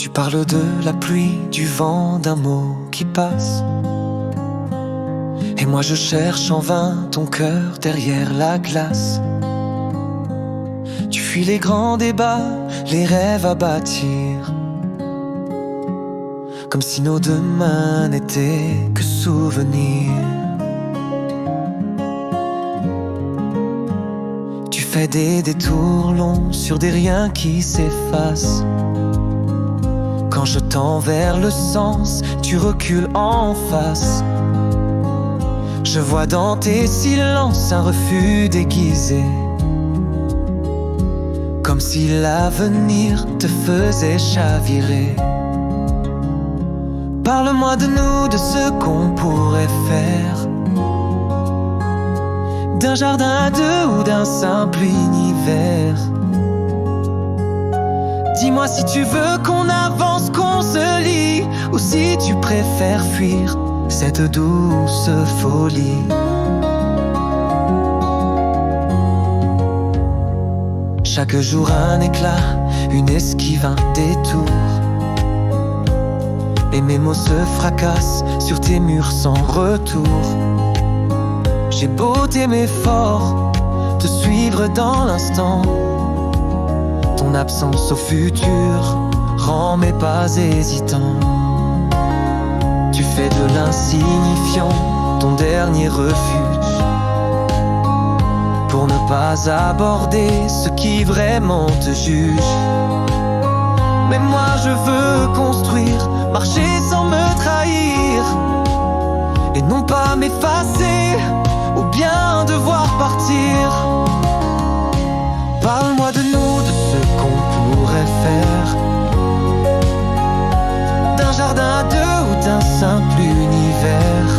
Tu parles de la pluie, du vent, d'un mot qui passe. Et moi je cherche en vain ton cœur derrière la glace. Tu fuis les grands débats, les rêves à bâtir, comme si nos demain n'étaient que souvenirs. Tu fais des détours longs sur des riens qui s'effacent. Quand je tends vers le sens, tu recules en face. Je vois dans tes silences un refus déguisé, comme si l'avenir te faisait chavirer. Parle-moi de nous, de ce qu'on pourrait faire, d'un jardin à deux ou d'un simple univers. Dis-moi si tu veux qu'on avance, qu'on se lie, ou si tu préfères fuir cette douce folie. Chaque jour un éclat, une esquive, un détour. Et mes mots se fracassent sur tes murs sans retour. J'ai beau t'aimer fort, te suivre dans l'instant. Ton absence au futur rend mes pas hésitants. Tu fais de l'insignifiant ton dernier refuge, pour ne pas aborder ceux qui vraiment te jugent. Mais moi je veux construire, marcher sans me trahir, et non pas m'effacer ou bien devoir partir. Parle-moi de nous, de ce qu'on pourrait faire, d'un jardin à deux ou d'un simple univers.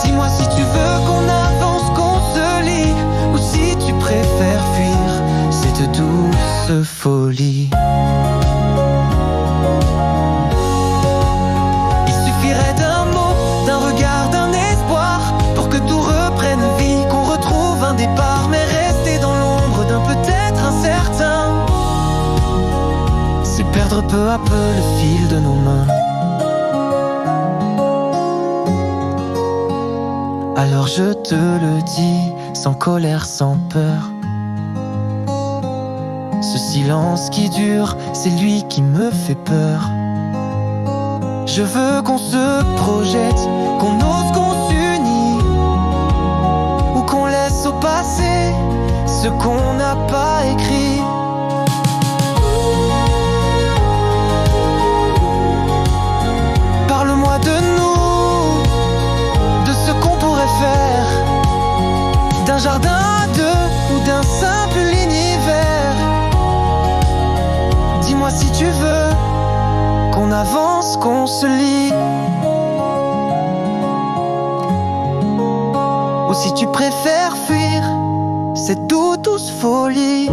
Dis-moi si tu veux qu'on avance, qu'on se lie, ou si tu préfères fuir cette douce folie. Il suffirait d'un mot, d'un regard, d'un espoir, pour que tout reprenne vie, qu'on retrouve un départ. Mais rester dans l'ombre d'un peut-être incertain, c'est perdre peu à peu le fil de nos mains. Alors je te le dis, sans colère, sans peur, ce silence qui dure, c'est lui qui me fait peur. Je veux qu'on se projette, qu'on ose, qu'on s'unit, ou qu'on laisse au passé ce qu'on n'a pas écrit. Parle-moi de nous, de ce qu'on pourrait faire, d'un jardin à deux ou d'un simple univers. Dis-moi si tu veux qu'on avance, qu'on se lie, ou si tu préfères fuir cette douce folie.